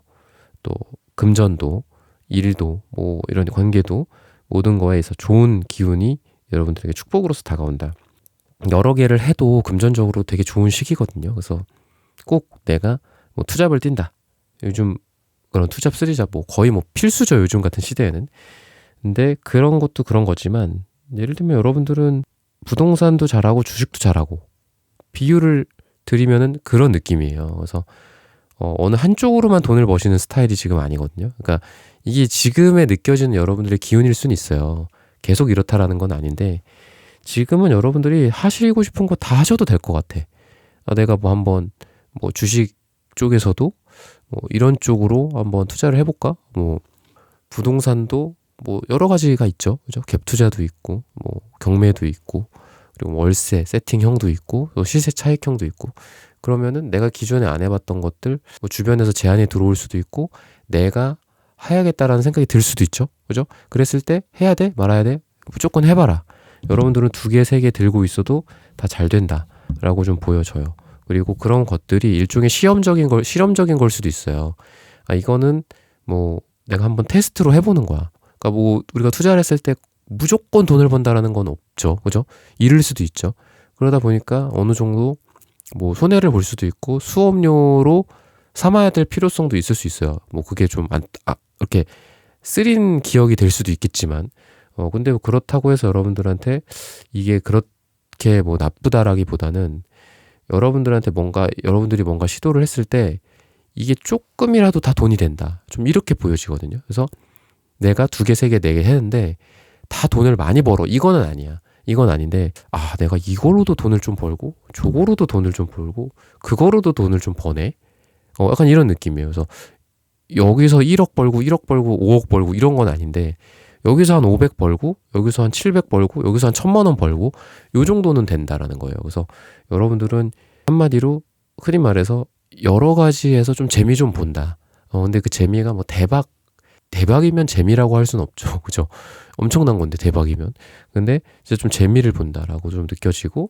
B: 또 금전도 일도 뭐 이런 관계도 모든 거에서 좋은 기운이 여러분들에게 축복으로서 다가온다. 여러 개를 해도 금전적으로 되게 좋은 시기거든요. 그래서 꼭 내가 뭐 투잡을 뛴다. 요즘 그런 투잡 쓰리잡 뭐 거의 뭐 필수죠. 요즘 같은 시대에는. 근데 그런 것도 그런 거지만 예를 들면 여러분들은 부동산도 잘하고 주식도 잘하고 비유를 드리면은 그런 느낌이에요. 그래서 어느 한쪽으로만 돈을 버시는 스타일이 지금 아니거든요. 그러니까 이게 지금에 느껴지는 여러분들의 기운일 수는 있어요. 계속 이렇다라는 건 아닌데 지금은 여러분들이 하시고 싶은 거 다 하셔도 될 것 같아. 내가 뭐 한번 뭐 주식 쪽에서도 뭐 이런 쪽으로 한번 투자를 해볼까? 뭐 부동산도 뭐 여러 가지가 있죠. 그죠? 갭 투자도 있고 뭐 경매도 있고 그리고 월세 세팅형도 있고 또 시세 차익형도 있고 그러면은 내가 기존에 안 해봤던 것들 뭐 주변에서 제안이 들어올 수도 있고 내가 해야겠다라는 생각이 들 수도 있죠. 그죠? 그랬을 때 해야 돼? 말아야 돼? 무조건 해봐라. 여러분들은 2개, 3개 들고 있어도 다 잘 된다라고 좀 보여져요. 그리고 그런 것들이 일종의 실험적인 걸 수도 있어요. 이거는 뭐 내가 한번 테스트로 해보는 거야. 그러니까 뭐 우리가 투자를 했을 때 무조건 돈을 번다라는 건 없죠. 그죠? 잃을 수도 있죠. 그러다 보니까 어느 정도 뭐 손해를 볼 수도 있고 수업료로 삼아야 될 필요성도 있을 수 있어요. 뭐 그게 좀 이렇게 쓰린 기억이 될 수도 있겠지만 근데 그렇다고 해서 여러분들한테 이게 그렇게 뭐 나쁘다라기보다는 여러분들이 뭔가 시도를 했을 때 이게 조금이라도 다 돈이 된다. 좀 이렇게 보여지거든요. 그래서 내가 2개, 3개, 4개 했는데 다 돈을 많이 벌어. 이거는 아니야. 이건 아닌데 내가 이걸로도 돈을 좀 벌고 저거로도 돈을 좀 벌고 그거로도 돈을 좀 버네. 약간 이런 느낌이에요. 그래서 여기서 1억 벌고 1억 벌고 5억 벌고 이런 건 아닌데 여기서 한 500 벌고 여기서 한 700 벌고 여기서 한 1000만 원 벌고 요 정도는 된다라는 거예요. 그래서 여러분들은 한마디로 흔히 말해서 여러 가지에서 좀 재미 좀 본다. 근데 그 재미가 뭐 대박이면 재미라고 할 수는 없죠. 그죠? 엄청난 건데 대박이면. 근데 진짜 좀 재미를 본다라고 좀 느껴지고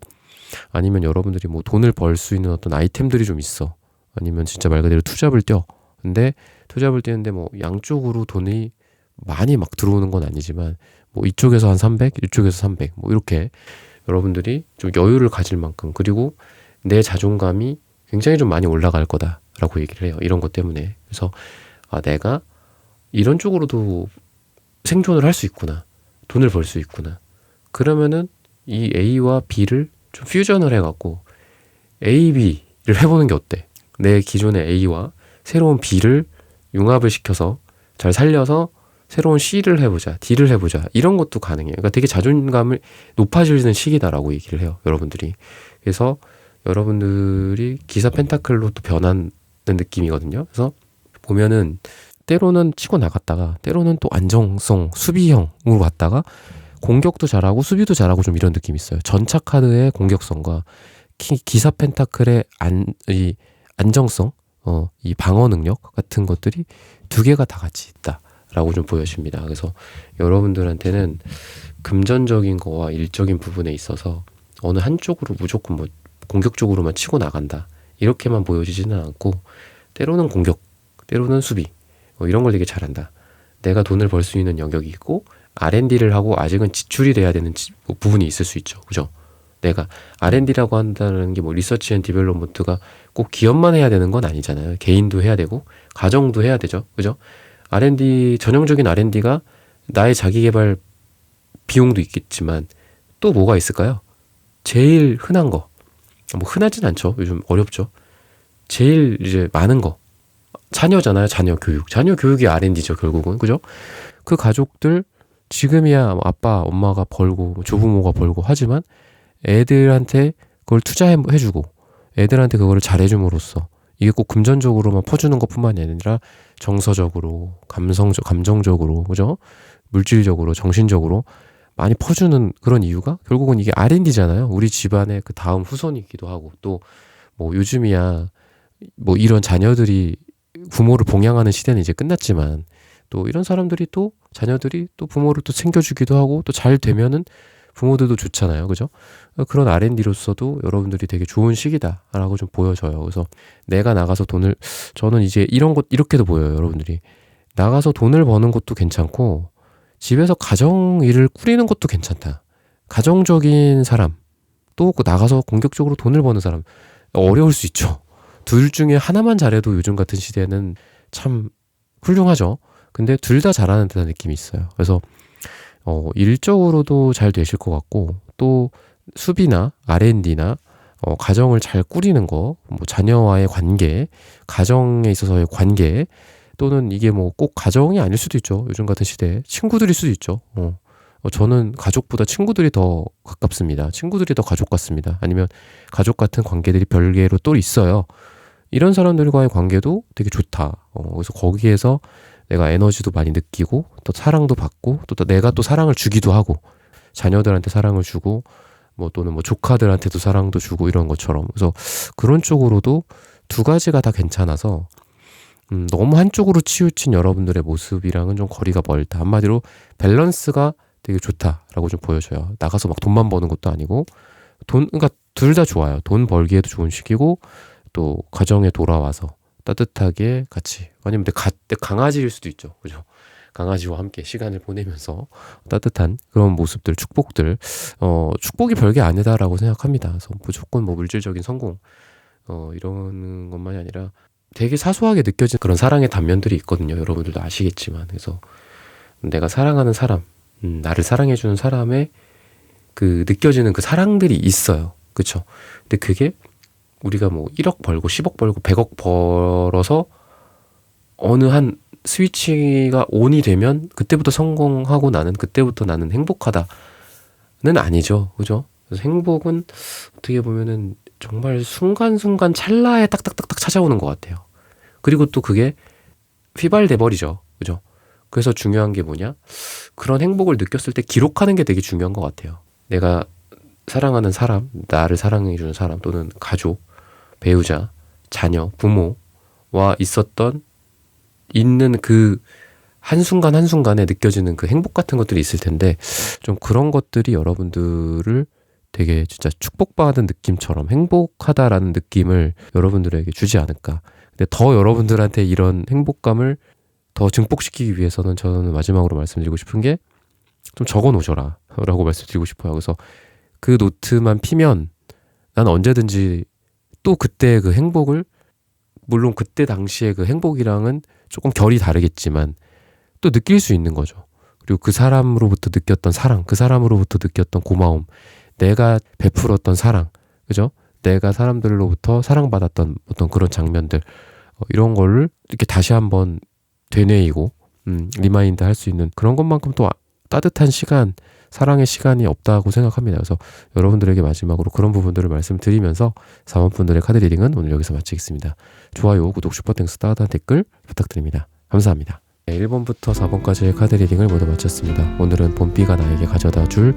B: 아니면 여러분들이 뭐 돈을 벌 수 있는 어떤 아이템들이 좀 있어. 아니면 진짜 말 그대로 투잡을 뛰어. 근데 투잡을 뛰는데 뭐 양쪽으로 돈이 많이 막 들어오는 건 아니지만 뭐 이쪽에서 한 300, 이쪽에서 300, 뭐 이렇게 여러분들이 좀 여유를 가질 만큼, 그리고 내 자존감이 굉장히 좀 많이 올라갈 거다라고 얘기를 해요. 이런 것 때문에. 그래서 내가 이런 쪽으로도 생존을 할 수 있구나. 돈을 벌 수 있구나. 그러면은 이 A와 B를 좀 퓨전을 해갖고 A, B를 해보는 게 어때? 내 기존의 A와 새로운 B를 융합을 시켜서 잘 살려서 새로운 C를 해보자, D를 해보자. 이런 것도 가능해요. 그러니까 되게 자존감을 높아지는 시기다라고 얘기를 해요. 여러분들이. 그래서 여러분들이 기사 펜타클로 또 변하는 느낌이거든요. 그래서 보면은 때로는 치고 나갔다가 때로는 또 안정성, 수비형으로 왔다가 공격도 잘하고 수비도 잘하고 좀 이런 느낌이 있어요. 전차 카드의 공격성과 기사 펜타클의 이 안정성, 이 방어 능력 같은 것들이 두 개가 다 같이 있다라고 좀 보여집니다. 그래서 여러분들한테는 금전적인 거와 일적인 부분에 있어서 어느 한쪽으로 무조건 뭐 공격적으로만 치고 나간다 이렇게만 보여지지는 않고, 때로는 공격, 때로는 수비, 이런 걸 되게 잘한다. 내가 돈을 벌 수 있는 영역이 있고 R&D를 하고 아직은 지출이 돼야 되는 부분이 있을 수 있죠. 그죠? 내가 R&D라고 한다는 게 뭐 리서치 앤 디벨롭먼트가 꼭 기업만 해야 되는 건 아니잖아요. 개인도 해야 되고 가정도 해야 되죠. 그죠? R&D, 전형적인 R&D가 나의 자기개발 비용도 있겠지만 또 뭐가 있을까요? 제일 흔한 거, 뭐 흔하진 않죠. 요즘 어렵죠. 제일 이제 많은 거, 자녀잖아요. 자녀 교육. 자녀 교육이 R&D죠, 결국은. 그죠? 그 가족들 지금이야 아빠, 엄마가 벌고 조부모가 벌고 하지만 애들한테 그걸 투자해주고 애들한테 그거를 잘해줌으로써 이게 꼭 금전적으로만 퍼주는 것뿐만이 아니라 정서적으로, 감정적으로, 그죠? 물질적으로, 정신적으로 많이 퍼주는 그런 이유가 결국은 이게 R&D잖아요. 우리 집안의 그 다음 후손이기도 하고, 또 뭐 요즘이야 뭐 이런 자녀들이 부모를 봉양하는 시대는 이제 끝났지만 또 이런 사람들이 또 자녀들이 또 부모를 또 챙겨주기도 하고 또 잘 되면은 부모들도 좋잖아요. 그죠? 그런 R&D로서도 여러분들이 되게 좋은 시기다라고 좀 보여져요. 그래서 내가 나가서 돈을, 저는 이제 이런 것 이렇게도 보여요. 여러분들이 나가서 돈을 버는 것도 괜찮고 집에서 가정 일을 꾸리는 것도 괜찮다. 가정적인 사람, 또 나가서 공격적으로 돈을 버는 사람, 어려울 수 있죠. 둘 중에 하나만 잘해도 요즘 같은 시대는 참 훌륭하죠. 근데 둘 다 잘하는 듯한 느낌이 있어요. 그래서 일적으로도 잘 되실 것 같고, 또 수비나 R&D나 가정을 잘 꾸리는 거, 뭐 자녀와의 관계, 가정에 있어서의 관계, 또는 이게 뭐 꼭 가정이 아닐 수도 있죠. 요즘 같은 시대에 친구들일 수도 있죠. 저는 가족보다 친구들이 더 가깝습니다. 친구들이 더 가족 같습니다. 아니면 가족 같은 관계들이 별개로 또 있어요. 이런 사람들과의 관계도 되게 좋다. 그래서 거기에서 내가 에너지도 많이 느끼고 또 사랑도 받고 또 내가 또 사랑을 주기도 하고, 자녀들한테 사랑을 주고 뭐 또는 뭐 조카들한테도 사랑도 주고 이런 것처럼. 그래서 그런 쪽으로도 두 가지가 다 괜찮아서 너무 한쪽으로 치우친 여러분들의 모습이랑은 좀 거리가 멀다. 한마디로 밸런스가 되게 좋다라고 좀 보여줘요. 나가서 막 돈만 버는 것도 아니고 그러니까 둘 다 좋아요. 돈 벌기에도 좋은 시기고 또 가정에 돌아와서 따뜻하게 같이, 아니면 내 강아지일 수도 있죠. 그죠? 강아지와 함께 시간을 보내면서 따뜻한 그런 모습들, 축복들, 축복이 별게 아니다라고 생각합니다. 그래서 무조건 뭐 물질적인 성공, 이런 것만이 아니라 되게 사소하게 느껴지는 그런 사랑의 단면들이 있거든요. 여러분들도 아시겠지만. 그래서 내가 사랑하는 사람, 나를 사랑해주는 사람의 그 느껴지는 그 사랑들이 있어요. 그쵸? 근데 그게 우리가 뭐 1억 벌고 10억 벌고 100억 벌어서 어느 한 스위치가 온이 되면 그때부터 성공하고 그때부터 나는 행복하다는 아니죠. 그죠? 그래서 행복은 어떻게 보면은 정말 순간순간 찰나에 딱딱딱딱 찾아오는 것 같아요. 그리고 또 그게 휘발돼 버리죠. 그죠? 그래서 중요한 게 뭐냐? 그런 행복을 느꼈을 때 기록하는 게 되게 중요한 것 같아요. 내가 사랑하는 사람, 나를 사랑해주는 사람, 또는 가족, 배우자, 자녀, 부모와 있는 그 한순간 한순간에 느껴지는 그 행복 같은 것들이 있을 텐데, 좀 그런 것들이 여러분들을 되게 진짜 축복받은 느낌처럼 행복하다라는 느낌을 여러분들에게 주지 않을까. 근데 더 여러분들한테 이런 행복감을 더 증폭시키기 위해서는 저는 마지막으로 말씀드리고 싶은 게, 좀 적어 놓으셔라 라고 말씀드리고 싶어요. 그래서 그 노트만 피면 난 언제든지 또 그때 그 행복을, 물론 그때 당시에 그 행복이랑은 조금 결이 다르겠지만 또 느낄 수 있는 거죠. 그리고 그 사람으로부터 느꼈던 사랑, 그 사람으로부터 느꼈던 고마움, 내가 베풀었던 사랑, 그죠? 내가 사람들로부터 사랑받았던 어떤 그런 장면들, 이런 거를 이렇게 다시 한번 되뇌이고 리마인드 할 수 있는 그런 것만큼 또 따뜻한 시간, 사랑의 시간이 없다고 생각합니다. 그래서 여러분들에게 마지막으로 그런 부분들을 말씀드리면서 4번 분들의 카드 리딩은 오늘 여기서 마치겠습니다. 좋아요, 구독, 슈퍼땡스, 따뜻한 댓글 부탁드립니다. 감사합니다. 1번부터 4번까지의 카드 리딩을 모두 마쳤습니다. 오늘은 봄비가 나에게 가져다 줄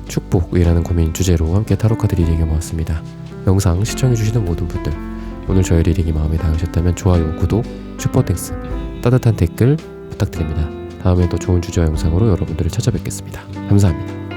B: 축복이라는 고민 주제로 함께 타로 카드 리딩을 해보았습니다. 영상 시청해주시는 모든 분들, 오늘 저의 리딩이 마음에 닿으셨다면 좋아요, 구독, 슈퍼땡스, 따뜻한 댓글 부탁드립니다. 다음에 또 좋은 주제와 영상으로 여러분들을 찾아뵙겠습니다. 감사합니다.